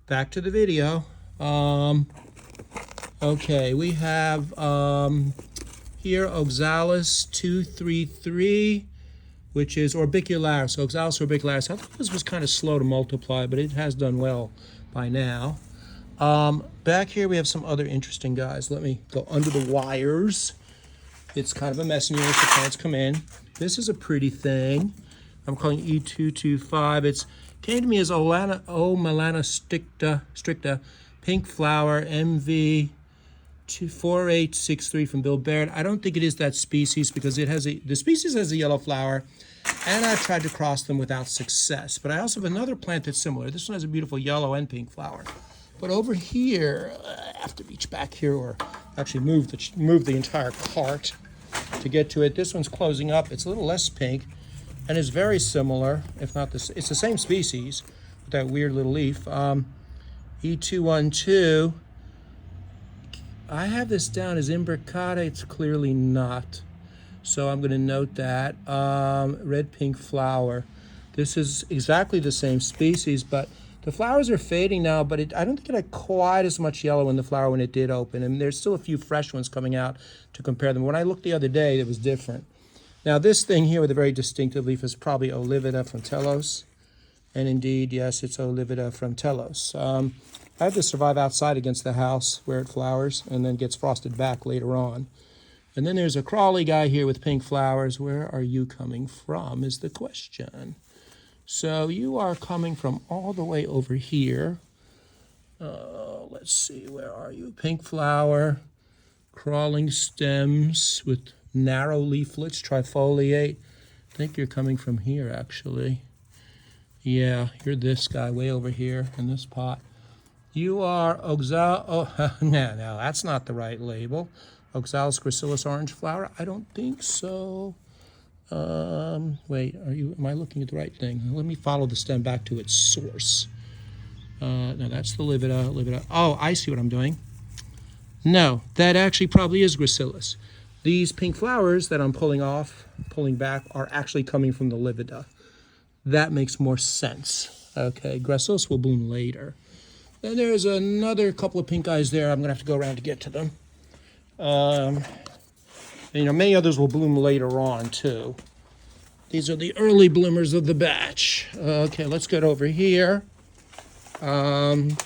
back to the video. Okay, we have here Oxalis 233, which is orbicularis. So Oxalis orbicularis. I thought this was kind of slow to multiply, but it has done well by now. Back here we have some other interesting guys. Let me go under the wires. It's kind of a mess in here as the plants come in. This is a pretty thing. I'm calling E225. It's came to me as O melana stricta, pink flower, MV 4863 from Bill Baird. I don't think it is that species because the species has a yellow flower, and I've tried to cross them without success. But I also have another plant that's similar. This one has a beautiful yellow and pink flower. But over here, I have to reach back here or actually move the entire cart to get to it. This one's closing up. It's a little less pink and is very similar, if not it's the same species with that weird little leaf. E212. I have this down as imbricata. It's clearly not. So I'm going to note that. Red pink flower. This is exactly the same species, but the flowers are fading now, but I don't think it had quite as much yellow in the flower when it did open. And there's still a few fresh ones coming out to compare them. When I looked the other day, it was different. Now this thing here with a very distinctive leaf is probably Olivida from Telos. And indeed, yes, it's Olivida from Telos. I have to survive outside against the house where it flowers and then gets frosted back later on. And then there's a crawly guy here with pink flowers. Where are you coming from is the question. So you are coming from all the way over here. Let's see, where are you? Pink flower, crawling stems with narrow leaflets, trifoliate. I think you're coming from here, actually. Yeah, you're this guy way over here in this pot. You are no, that's not the right label. Oxalis gracilis orange flower? I don't think so. Wait, am I looking at the right thing? Let me follow the stem back to its source. No, that's the Livida. Oh, I see what I'm doing. No, that actually probably is gracilis. These pink flowers that I'm pulling back, are actually coming from the Livida. That makes more sense. Okay, gracilis will bloom later. Then there's another couple of pink guys there. I'm going to have to go around to get to them. And, many others will bloom later on, too. These are the early bloomers of the batch. Okay, let's get over here. This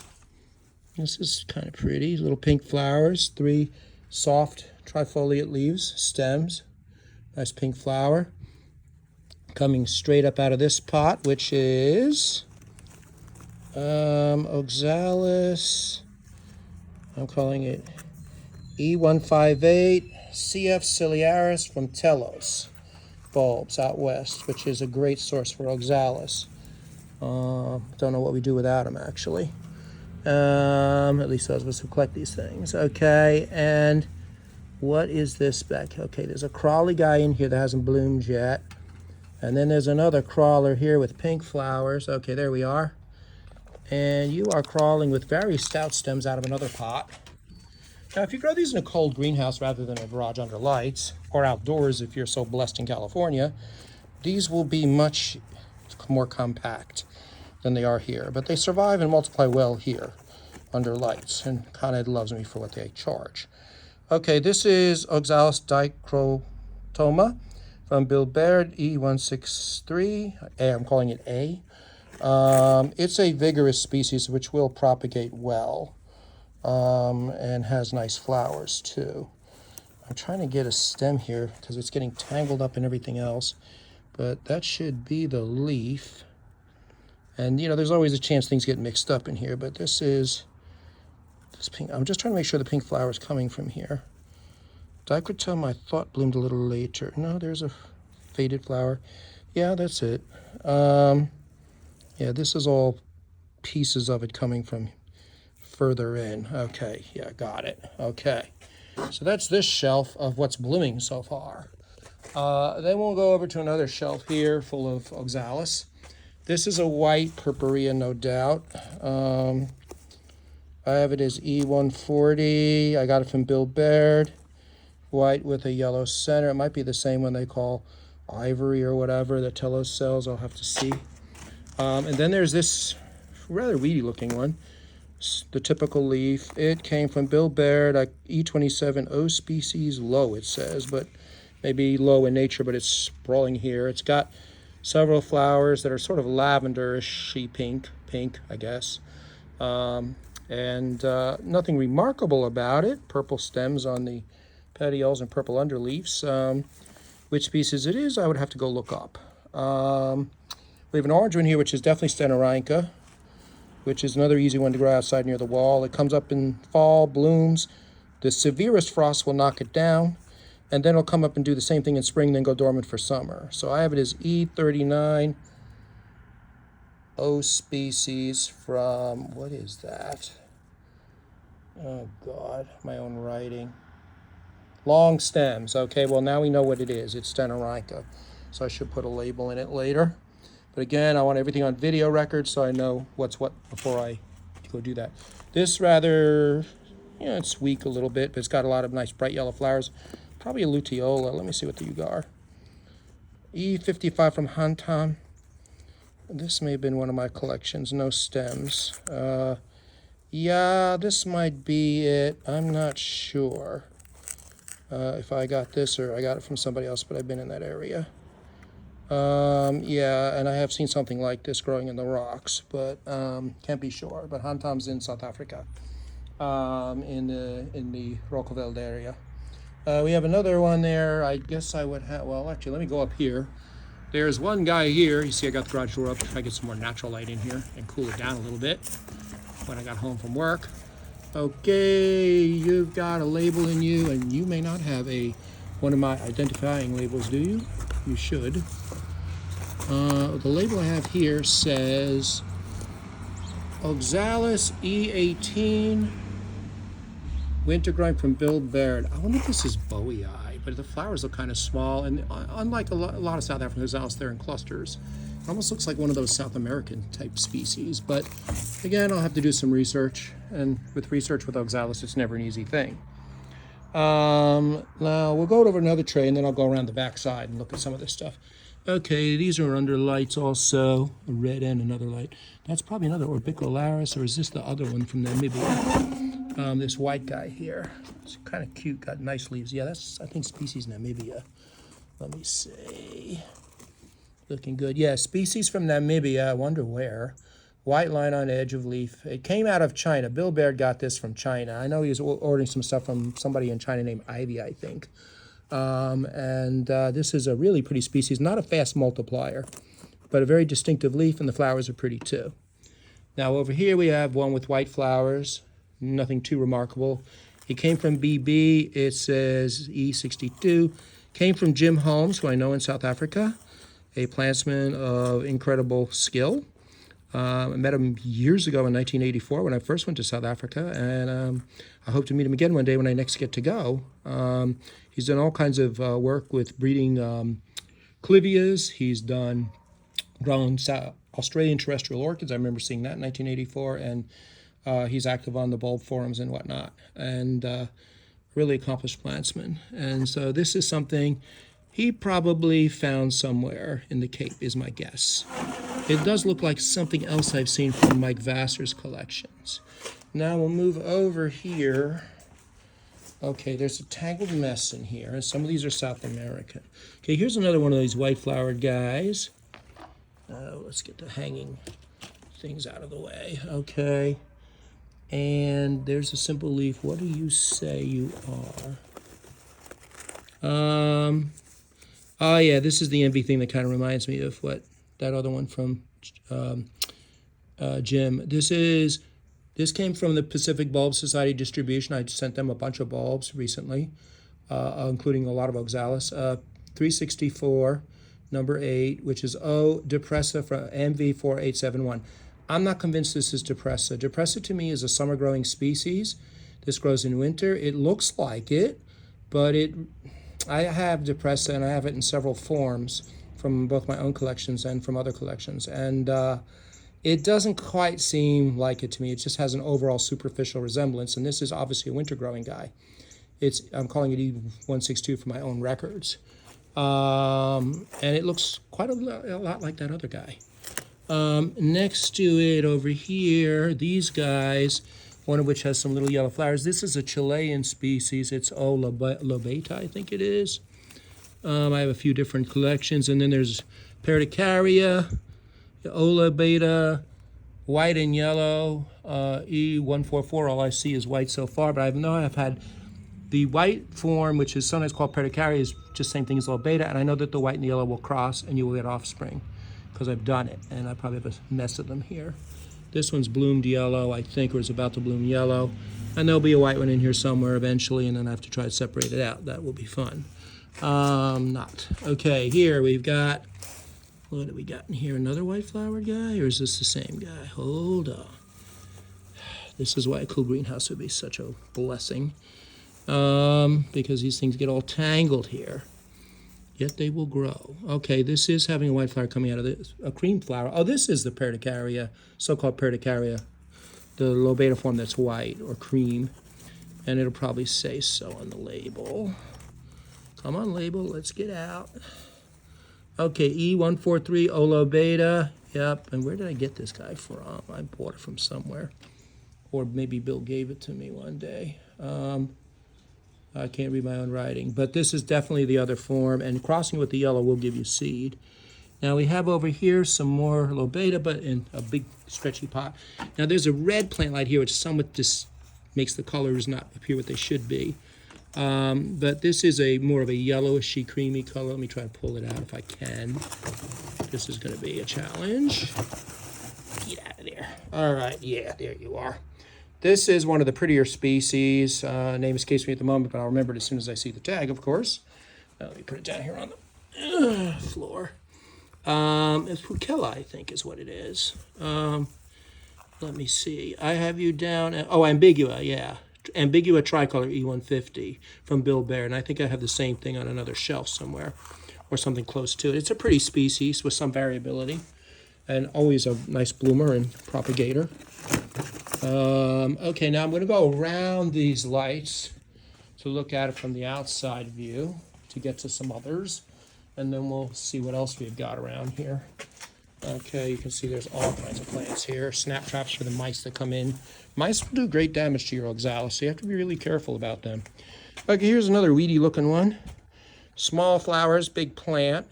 is kind of pretty. Little pink flowers. 3 soft trifoliate leaves, stems. Nice pink flower. Coming straight up out of this pot, which is Oxalis. I'm calling it E158 CF ciliaris from Telos bulbs out west, which is a great source for Oxalis. Don't know what we do without them, actually. At least those of us who collect these things. Okay, and what is this back? Okay, there's a crawly guy in here that hasn't bloomed yet. And then there's another crawler here with pink flowers. Okay, there we are. And you are crawling with very stout stems out of another pot. Now, if you grow these in a cold greenhouse rather than a garage under lights, or outdoors if you're so blessed in California, these will be much more compact than they are here. But they survive and multiply well here under lights, and Con Ed loves me for what they charge. Okay, this is Oxalis dicrotoma from Bill Baird, E163. I'm calling it A. It's a vigorous species which will propagate well. And has nice flowers too. I'm trying to get a stem here because it's getting tangled up in everything else, but that should be the leaf. And there's always a chance things get mixed up in here, but this pink. I'm just trying to make sure the pink flower is coming from here. Dicrotoma I thought bloomed a little later. No, there's a faded flower. Yeah, that's it. Yeah, this is all pieces of it coming from further in. Okay, yeah, got it. Okay, so that's this shelf of what's blooming so far. Then we'll go over to another shelf here full of Oxalis. This is a white purpurea, no doubt. I have it as E140. I got it from Bill Baird. White with a yellow center. It might be the same one they call ivory or whatever that Telos sells. I'll have to see. And then there's this rather weedy looking one. the typical leaf. It came from Bill Baird, E27 O species low, it says, but maybe low in nature, but it's sprawling here. It's got several flowers that are sort of lavenderish pink, I guess. And nothing remarkable about it. Purple stems on the petioles and purple underleaves. Which species it is, I would have to go look up. We have an orange one here, which is definitely Stenorrhyncha, which is another easy one to grow outside near the wall. It comes up in fall, blooms. The severest frost will knock it down, and then it'll come up and do the same thing in spring, then go dormant for summer. So I have it as E39 O species from, what is that? Oh God, my own writing. Long stems. Okay, well now we know what it is. It's Stenorrhyncha. So I should put a label in it later. But again, I want everything on video record so I know what's what before I go do that. This rather, it's weak a little bit, but it's got a lot of nice bright yellow flowers. Probably a luteola. Let me see what the are. E55 from Hantam. This may have been one of my collections. No stems. Yeah, this might be it. I'm not sure if I got this or I got it from somebody else, but I've been in that area. Yeah, and I have seen something like this growing in the rocks, but can't be sure. But Hantam's in South Africa, in the Rockveld area. We have another one there. I guess I would have, well, actually, let me go up here. There's one guy here. You see I got the garage door up to try to get some more natural light in here and cool it down a little bit when I got home from work. Okay, you've got a label in you, and you may not have one of my identifying labels, do you? You should. The label I have here says Oxalis E18 winter growing from Bill Baird. I wonder if this is Bowie eye, but the flowers look kind of small, and unlike a lot of South African Oxalis, they're in clusters. It almost looks like one of those South American type species, but again, I'll have to do some research, and with research with Oxalis, it's never an easy thing. Now we'll go over another tray, and then I'll go around the back side and look at some of this stuff. Okay, these are under lights also, a red and another light. That's probably another Orbicularis, or is this the other one from Namibia? This white guy here. It's kind of cute, got nice leaves. Yeah, that's, I think, species Namibia. Let me see. Looking good. Yeah, species from Namibia, I wonder where. White line on edge of leaf. It came out of China. Bill Baird got this from China. I know he was ordering some stuff from somebody in China named Ivy, I think. This is a really pretty species, not a fast multiplier, but a very distinctive leaf, and the flowers are pretty too. Now over here we have one with white flowers, nothing too remarkable. It came from BB, it says E62. Came from Jim Holmes, who I know in South Africa, a plantsman of incredible skill. I met him years ago in 1984 when I first went to South Africa, and I hope to meet him again one day when I next get to go. He's done all kinds of work with breeding clivias. He's grown Australian terrestrial orchids. I remember seeing that in 1984, and he's active on the bulb forums and whatnot, and really accomplished plantsman. And so this is something he probably found somewhere in the Cape, is my guess. It does look like something else I've seen from Mike Vassar's collections. Now we'll move over here. Okay, there's a tangled mess in here, and some of these are South American. Okay, here's another one of these white-flowered guys. Let's get the hanging things out of the way. Okay, and there's a simple leaf. What do you say you are? Oh yeah, this is the envy thing that kind of reminds me of what that other one from Jim. This came from the Pacific Bulb Society distribution. I sent them a bunch of bulbs recently, including a lot of Oxalis. 364, number 8, which is O. Depressa from MV4871. I'm not convinced this is Depressa. Depressa to me is a summer-growing species. This grows in winter. It looks like it, but I have Depressa, and I have it in several forms from both my own collections and from other collections. And it doesn't quite seem like it to me. It just has an overall superficial resemblance. And this is obviously a winter growing guy. I'm calling it E162 for my own records. And it looks quite a lot like that other guy. Next to it over here, these guys, one of which has some little yellow flowers. This is a Chilean species. It's O. lobata, I think it is. I have a few different collections. And then there's Perticaria, Ola beta, white and yellow, E144. All I see is white so far, but I know I've had the white form, which is sometimes called Perticaria, is just same thing as Ola beta, and I know that the white and the yellow will cross and you will get offspring because I've done it, and I probably have a mess of them here. This one's bloomed yellow, I think, or is about to bloom yellow, and there'll be a white one in here somewhere eventually, and then I have to try to separate it out. That will be fun. Not. Okay, here we've got, what do we got in here? Another white flowered guy, or is this the same guy? Hold on. This is why a cool greenhouse would be such a blessing, because these things get all tangled here. Yet they will grow. Okay, this is having a white flower coming out of this, a cream flower. Oh, this is the Perticaria, so-called Perticaria, the lobata form that's white or cream, and it'll probably say so on the label. Come on, label, let's get out. Okay, E143 Olo beta. Yep, and where did I get this guy from? I bought it from somewhere. Or maybe Bill gave it to me one day. I can't read my own writing. But this is definitely the other form, and crossing with the yellow will give you seed. Now we have over here some more lobata, but in a big stretchy pot. Now there's a red plant light here, which somewhat just makes the colors not appear what they should be. But this is a more of a yellowishy creamy color. Let me try to pull it out if I can. This is going to be a challenge. Get out of there. All right, yeah, there you are. This is one of the prettier species. Name escapes me at the moment, but I'll remember it as soon as I see the tag, of course. Let me put it down here on the floor. It's Pukella, I think, is what it is. Let me see. I have you down. Ambigua, yeah. Ambigua tricolor E150 from Bill Baird. And I think I have the same thing on another shelf somewhere or something close to it. It's a pretty species with some variability and always a nice bloomer and propagator. Okay, now I'm going to go around these lights to look at it from the outside view to get to some others, and then we'll see what else we've got around here. Okay, you can see there's all kinds of plants here. Snap traps for the mice that come in. Mice will do great damage to your Oxalis, so you have to be really careful about them. Okay, here's another weedy looking one. Small flowers, big plant.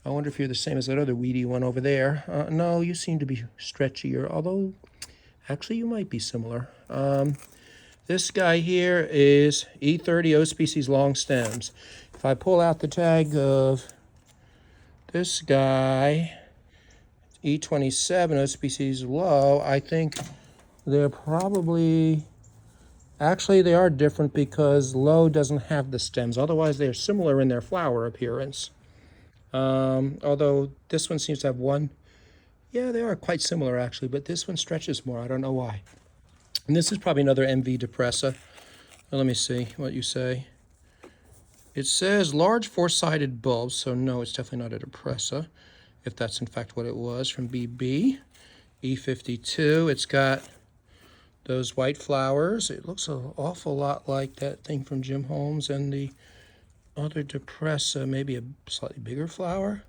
I wonder if you're the same as that other weedy one over there. No, you seem to be stretchier, although actually you might be similar. This guy here is E30 O species long stems. If I pull out the tag of this guy, E27 O species low, I think they're probably, actually they are different because low doesn't have the stems. Otherwise they're similar in their flower appearance. Although this one seems to have one. Yeah, they are quite similar actually, but this one stretches more. I don't know why. And this is probably another MV depressa. Well, let me see what you say. It says large four-sided bulbs, so no, it's definitely not a depressa, if that's in fact what it was, from BB. E52, it's got those white flowers. It looks an awful lot like that thing from Jim Holmes, and the other depressa, maybe a slightly bigger flower.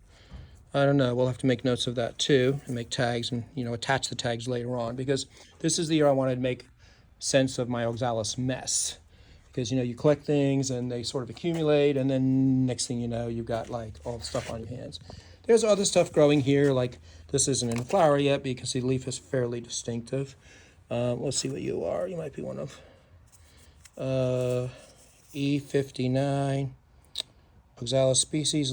I don't know. We'll have to make notes of that too and make tags and, attach the tags later on, because this is the year I wanted to make sense of my Oxalis mess. Because, you collect things and they sort of accumulate, and then next thing you know, you've got like all the stuff on your hands. There's other stuff growing here, like this isn't in flower yet, but you can see the leaf is fairly distinctive. Let's see what you are. You might be one of E59, Oxalis species,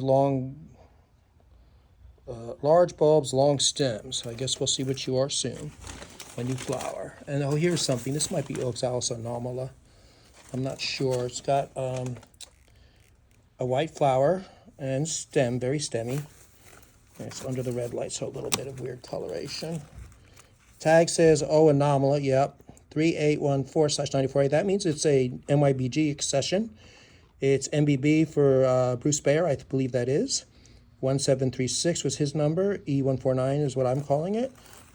large bulbs, long stems. I guess we'll see what you are soon when you flower. And here's something. This might be Oxalis anomala. I'm not sure. It's got a white flower and stem, very stemmy. And it's under the red light, so a little bit of weird coloration. Tag says anomala, yep, 3814/94A. That means it's a MYBG accession. It's MBB for Bruce Bayer, I believe that is. 1736 was his number. E149 is what I'm calling it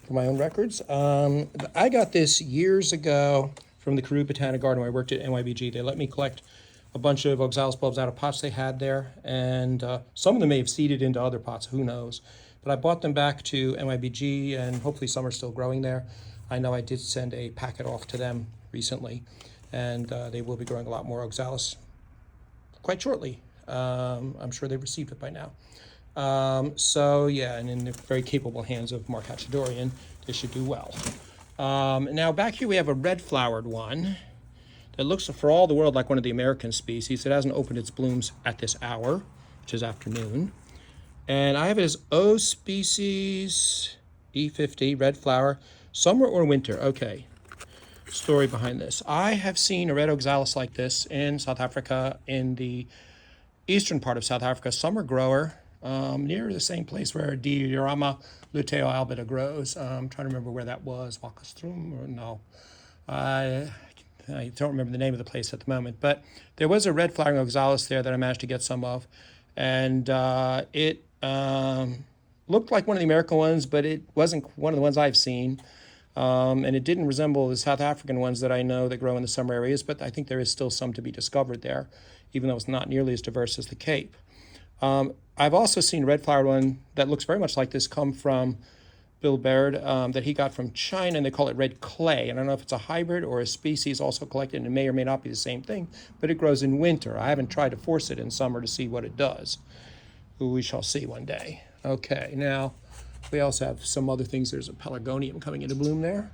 for my own records. I got this years ago from the Carew Botanic Garden where I worked at NYBG. They let me collect a bunch of Oxalis bulbs out of pots they had there, and some of them may have seeded into other pots, who knows. But I bought them back to NYBG, and hopefully some are still growing there. I know I did send a packet off to them recently, and they will be growing a lot more Oxalis quite shortly. I'm sure they've received it by now. So yeah, and in the very capable hands of Mark Hatchadorian, they should do well. Now back here we have a red flowered one that looks for all the world like one of the American species. It hasn't opened its blooms at this hour, which is afternoon. And I have it as O species E50, red flower, summer or winter. Okay, story behind this. I have seen a red Oxalis like this in South Africa, in the eastern part of South Africa, summer grower, near the same place where Diorama luteo albida grows. I'm trying to remember where that was. Walk us through, or no. I don't remember the name of the place at the moment, but there was a red flowering Oxalis there that I managed to get some of, and it looked like one of the American ones, but it wasn't one of the ones I've seen, and it didn't resemble the South African ones that I know that grow in the summer areas, but I think there is still some to be discovered there, even though it's not nearly as diverse as the Cape. I've also seen a red flowered one that looks very much like this come from Bill Baird, that he got from China, and they call it red clay. And I don't know if it's a hybrid or a species also collected, and it may or may not be the same thing, but it grows in winter. I haven't tried to force it in summer to see what it does. We shall see one day. Okay, now we also have some other things. There's a pelargonium coming into bloom there.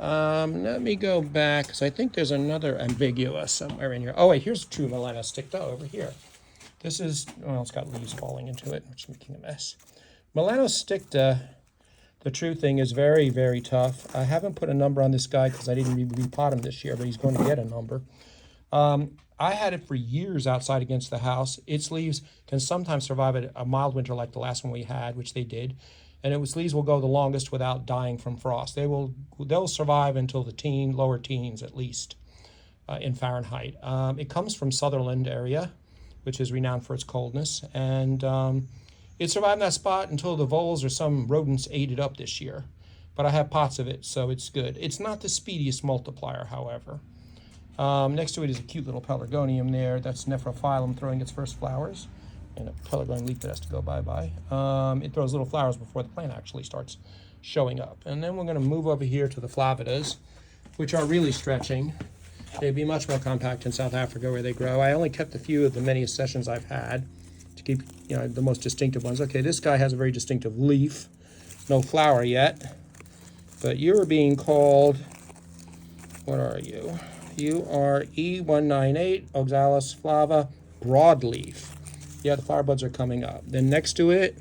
Let me go back, because I think there's another ambiguous somewhere in here. Oh wait, here's true misidentification over here. This is, well, it's got leaves falling into it, which is making a mess. Misidentification, the true thing, is very, very tough. I haven't put a number on this guy because I didn't repot him this year, but he's going to get a number. I had it for years outside against the house. Its leaves can sometimes survive a mild winter like the last one we had, which they did. And its leaves will go the longest without dying from frost. They'll survive until the lower teens at least, in Fahrenheit. It comes from Sutherland area, which is renowned for its coldness. And it survived in that spot until the voles or some rodents ate it up this year. But I have pots of it, so it's good. It's not the speediest multiplier, however. Next to it is a cute little pelargonium there. That's Nephrophyllum throwing its first flowers. And a pelargonium leaf that has to go bye-bye. It throws little flowers before the plant actually starts showing up. And then we're going to move over here to the Flavidas, which are really stretching. They'd be much more compact in South Africa where they grow. I only kept a few of the many accessions I've had to keep, the most distinctive ones. Okay, this guy has a very distinctive leaf. No flower yet. But you're being called, what are you? You are E198, Oxalis flava, broadleaf. Yeah, the flower buds are coming up. Then next to it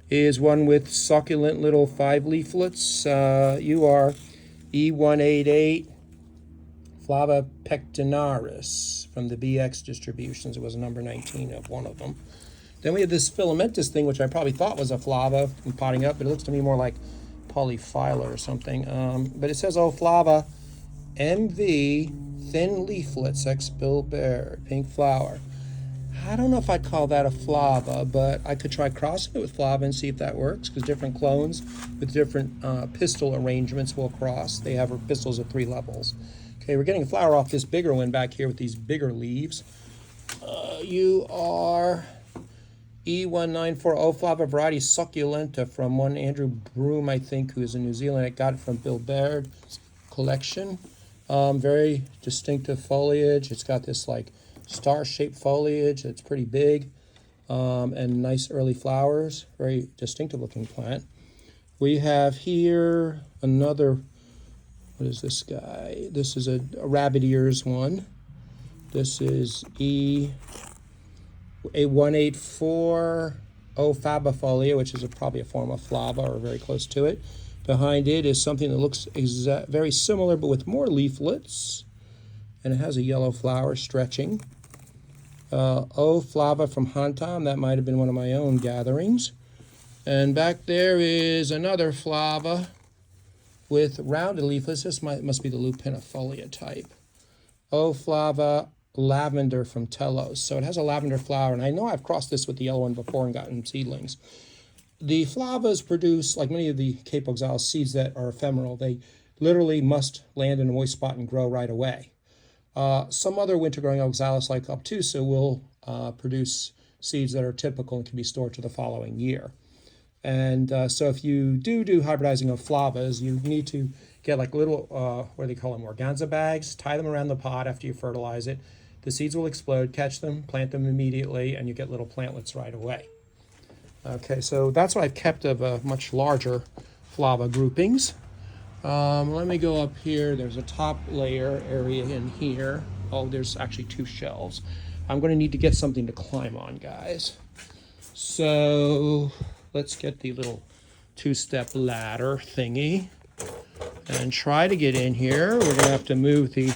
is one with succulent little 5 leaflets. You are E188, Flava pectinaris from the BX distributions. It was number 19 of one of them. Then we have this filamentous thing, which I probably thought was a flava from potting up, but it looks to me more like polyphylla or something. But it says, oh, flava MV, thin leaflets, ex Bill Baird, pink flower. I don't know if I'd call that a flava, but I could try crossing it with flava and see if that works, because different clones with different pistil arrangements will cross. They have pistils at 3 levels. Okay, we're getting a flower off this bigger one back here with these bigger leaves. You are E1940 flava variety succulenta from one Andrew Broom, I think, who is in New Zealand. I got it from Bill Baird's collection. Very distinctive foliage. It's got this like star-shaped foliage. It's pretty big, and nice early flowers. Very distinctive looking plant. We have here another, what is this guy? This is a rabbit ears one. This is A184 fabifolia, which is probably a form of flava or very close to it. Behind it is something that looks very similar but with more leaflets, and it has a yellow flower stretching. O flava from Hantam, that might have been one of my own gatherings. And back there is another flava with rounded leaflets. This must be the lupinifolia type. O flava lavender from Telos. So it has a lavender flower, and I know I've crossed this with the yellow one before and gotten seedlings. The flavas produce, like many of the Cape Oxalis seeds that are ephemeral, they literally must land in a moist spot and grow right away. Some other winter-growing Oxalis, like obtusa, will produce seeds that are typical and can be stored to the following year. And so if you do hybridizing of flavas, you need to get like little, what do they call them, organza bags, tie them around the pot after you fertilize it. The seeds will explode, catch them, plant them immediately, and you get little plantlets right away. Okay, so that's what I've kept of much larger flava groupings. Let me go up here. There's a top layer area in here. Oh, there's actually 2 shelves. I'm going to need to get something to climb on, guys. So let's get the little 2-step ladder thingy and try to get in here. We're going to have to move the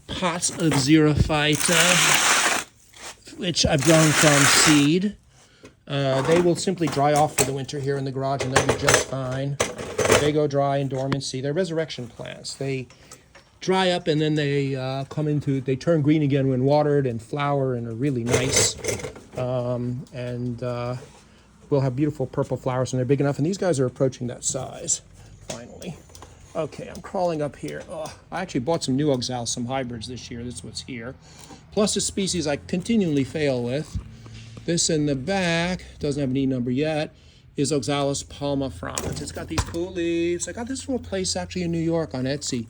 pots of Xerophyta, which I've grown from seed. They will simply dry off for the winter here in the garage, and they'll be just fine. They go dry in dormancy. They're resurrection plants. They dry up and then they they turn green again when watered and flower and are really nice. We'll have beautiful purple flowers when they're big enough, and these guys are approaching that size, finally. Okay, I'm crawling up here. I actually bought some new Oxalis, some hybrids this year. This is what's here. Plus a species I continually fail with. This in the back, doesn't have an E number yet, is Oxalis palmifrons. It's got these cool leaves. I got this from a place actually in New York on Etsy.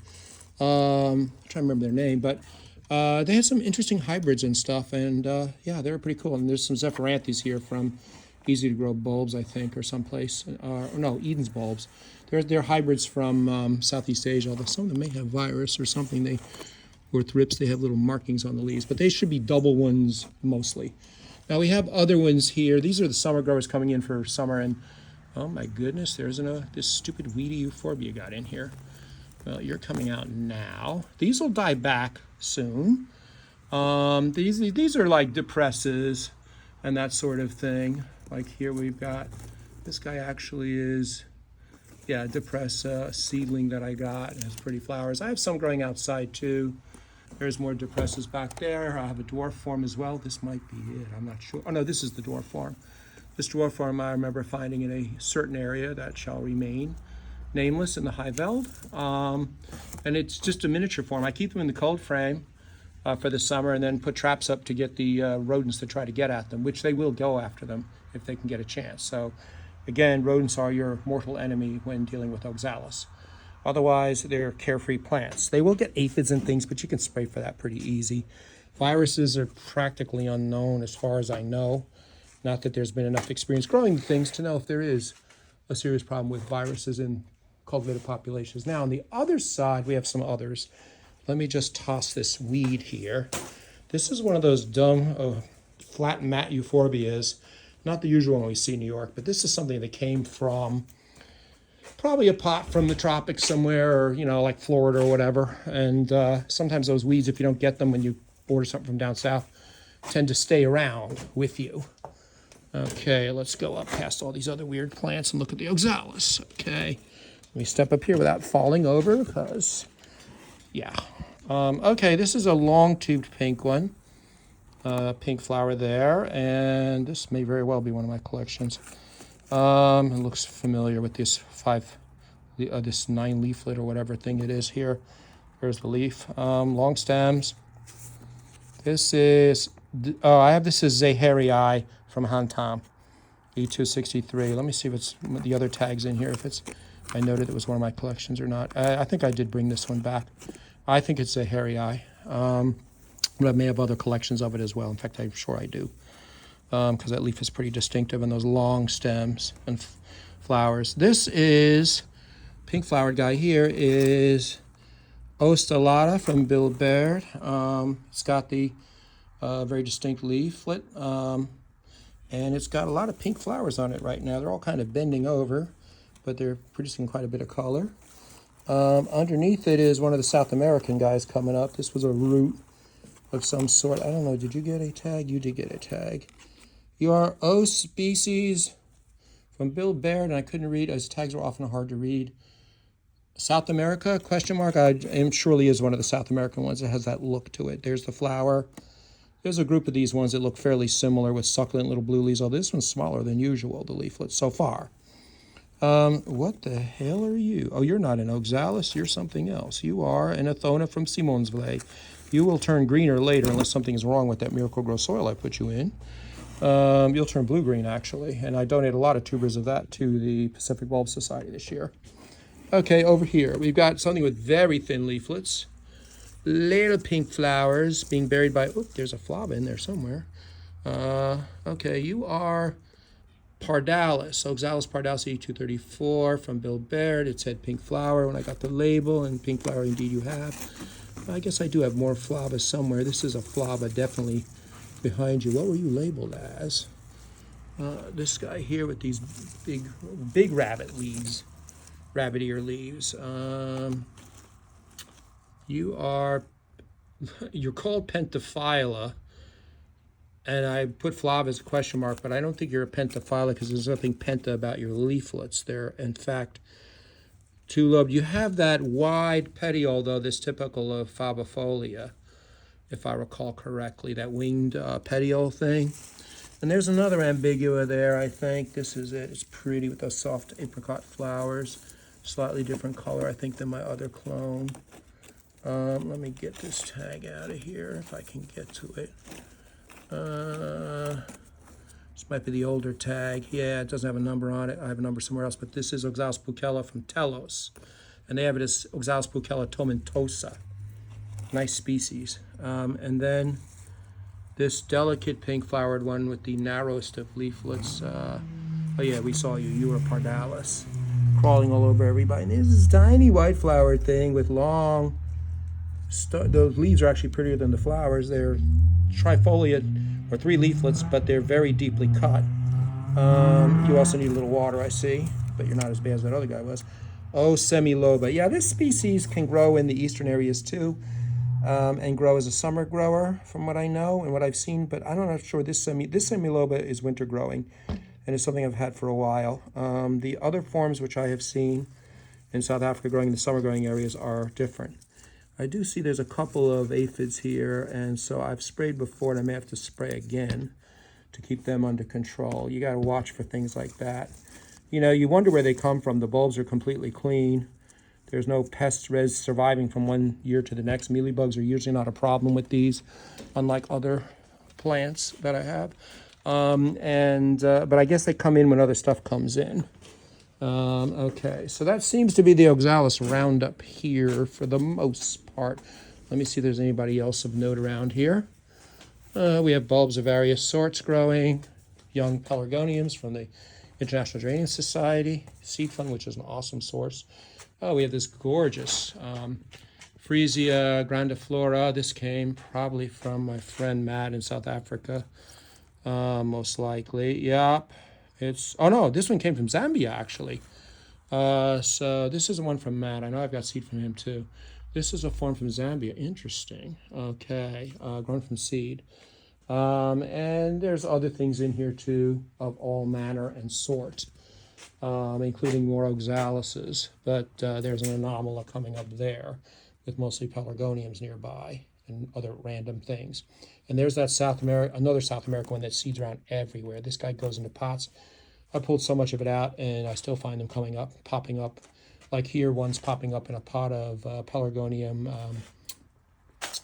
I'm trying to remember their name, but they had some interesting hybrids and stuff, and yeah, they were pretty cool. And there's some Zephyranthes here from Easy to Grow Bulbs, I think, or someplace. No, Eden's Bulbs. They're hybrids from Southeast Asia, although some of them may have virus or something. Or thrips, they have little markings on the leaves, but they should be double ones mostly. Now we have other ones here. These are the summer growers coming in for summer, and oh my goodness, there's this stupid weedy euphorbia got in here. Well, you're coming out now. These will die back soon. These are like depresses and that sort of thing. Like here we've got, this guy actually is, yeah, depress seedling that I got. It has pretty flowers. I have some growing outside too. There's more depresses back there. I have a dwarf form as well. This might be it. I'm not sure. Oh no, this is the dwarf form. This dwarf form I remember finding in a certain area that shall remain nameless in the Highveld. And it's just a miniature form. I keep them in the cold frame for the summer and then put traps up to get the rodents to try to get at them, which they will go after them if they can get a chance. So again, rodents are your mortal enemy when dealing with Oxalis. Otherwise, they're carefree plants. They will get aphids and things, but you can spray for that pretty easy. Viruses are practically unknown as far as I know. Not that there's been enough experience growing things to know if there is a serious problem with viruses in cultivated populations. Now, on the other side, we have some others. Let me just toss this weed here. This is one of those dumb flat mat euphorbias. Not the usual one we see in New York, but this is something that came from probably a pot from the tropics somewhere, or like Florida or whatever. And sometimes those weeds, if you don't get them when you order something from down south, tend to stay around with you. Okay, let's go up past all these other weird plants and look at the Oxalis. Okay, let me step up here without falling over because, yeah. Okay, this is a long-tubed pink one. Pink flower there, and this may very well be one of my collections. It looks familiar with this this 9 leaflet or whatever thing it is here. There's the leaf. Long stems. This is, I have this as Zaharii from Hantam, E263. Let me see if it's the other tags in here, I noted it was one of my collections or not. I think I did bring this one back. I think it's Zaharii. But I may have other collections of it as well. In fact, I'm sure I do. Because that leaf is pretty distinctive, and those long stems and flowers. This is, pink flowered guy here is Ostalata from Bill Baird. It's got the very distinct leaflet, and it's got a lot of pink flowers on it right now. They're all kind of bending over, but they're producing quite a bit of color. Underneath it is one of the South American guys coming up. This was a root of some sort. I don't know, did you get a tag? You did get a tag. You are O species from Bill Baird, and I couldn't read, as tags are often hard to read. South America, question mark? I am surely is one of the South American ones that has that look to it. There's the flower. There's a group of these ones that look fairly similar with succulent little blue leaves, although this one's smaller than usual, the leaflet, so far. What the hell are you? Oh, you're not an Oxalis, you're something else. You are an Athona from Simonsville. You will turn greener later unless something is wrong with that Miracle Grow soil I put you in. You'll turn blue-green, actually, and I donate a lot of tubers of that to the Pacific Bulb Society this year. Okay, over here, we've got something with very thin leaflets, little pink flowers being buried by, oh, there's a flava in there somewhere. Okay, you are Pardalis, Oxalis Pardalis E234 from Bill Baird. It said pink flower when I got the label, and pink flower indeed you have. I guess I do have more flavas somewhere. This is a flava definitely behind you. What were you labeled as? This guy here with these big rabbit leaves, rabbit ear leaves. You're called Pentaphylla, and I put flava as a question mark, but I don't think you're a Pentaphylla because there's nothing penta about your leaflets. They're, in fact, two-lobed. You have that wide petiole, though, that's typical of Fabifolia, if I recall correctly, that winged petiole thing. And there's another ambigua there, I think. This is it. It's pretty with those soft apricot flowers. Slightly different color, I think, than my other clone. Let me get this tag out of here if I can get to it. This might be the older tag. Yeah, it doesn't have a number on it. I have a number somewhere else, but this is Oxalis pukella from Telos. And they have it as Oxalis pukella tomentosa. Nice species. And then this delicate pink flowered one with the narrowest of leaflets. Oh yeah, we saw you. You were Pardalis. Crawling all over everybody. And there's this tiny white flowered thing with long, those leaves are actually prettier than the flowers. They're trifoliate, or three leaflets, but they're very deeply cut. You also need a little water, I see, but you're not as bad as that other guy was. Oh, semiloba. Yeah, this species can grow in the eastern areas too, and grow as a summer grower, from what I know and what I've seen, but I'm not sure this semiloba is winter growing, and it's something I've had for a while. The other forms which I have seen in South Africa growing in the summer growing areas are different. I do see there's a couple of aphids here, and so I've sprayed before, and I may have to spray again to keep them under control. You got to watch for things like that. You know, you wonder where they come from. The bulbs are completely clean. There's no pest res surviving from one year to the next. Mealybugs are usually not a problem with these, unlike other plants that I have. But I guess they come in when other stuff comes in. Okay, so that seems to be the Oxalis roundup here for the most part. Let me see if there's anybody else of note around here. We have bulbs of various sorts growing, young pelargoniums from the International Geranium Society, seed fund, which is an awesome source. Oh, we have this gorgeous Freesia grandiflora. This came probably from my friend Matt in South Africa, most likely. Yep. Oh no, this one came from Zambia, actually. So this is the one from Matt. I know I've got seed from him too. This is a form from Zambia. Interesting. Okay, grown from seed. And there's other things in here too, of all manner and sort, including more oxalises. But there's an anomala coming up there with mostly pelargoniums nearby and other random things. And there's that another South American one that seeds around everywhere. This guy goes into pots. I pulled so much of it out, and I still find them popping up. Like here, one's popping up in a pot of pelargonium.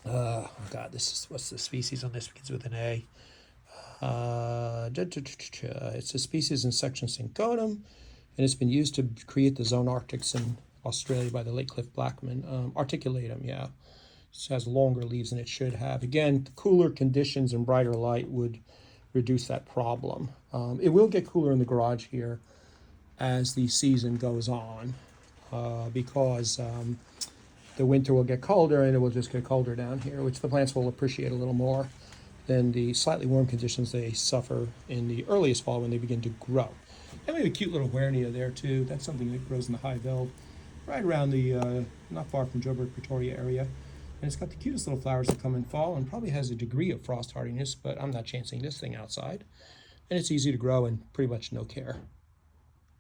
Oh God, what's the species on this? Begins with an A. It's a species in section Syncotum, and it's been used to create the zone arctics in Australia by the late Cliff Blackman. Articulatum, yeah. It has longer leaves than it should have. Again, cooler conditions and brighter light would reduce that problem. It will get cooler in the garage here as the season goes on, because the winter will get colder and it will just get colder down here, which the plants will appreciate a little more than the slightly warm conditions they suffer in the earliest fall when they begin to grow. And we have a cute little Wernia there too. That's something that grows in the high veld, right around the, not far from Joburg, Pretoria area. And it's got the cutest little flowers that come in fall and probably has a degree of frost hardiness, but I'm not chancing this thing outside. And it's easy to grow and pretty much no care.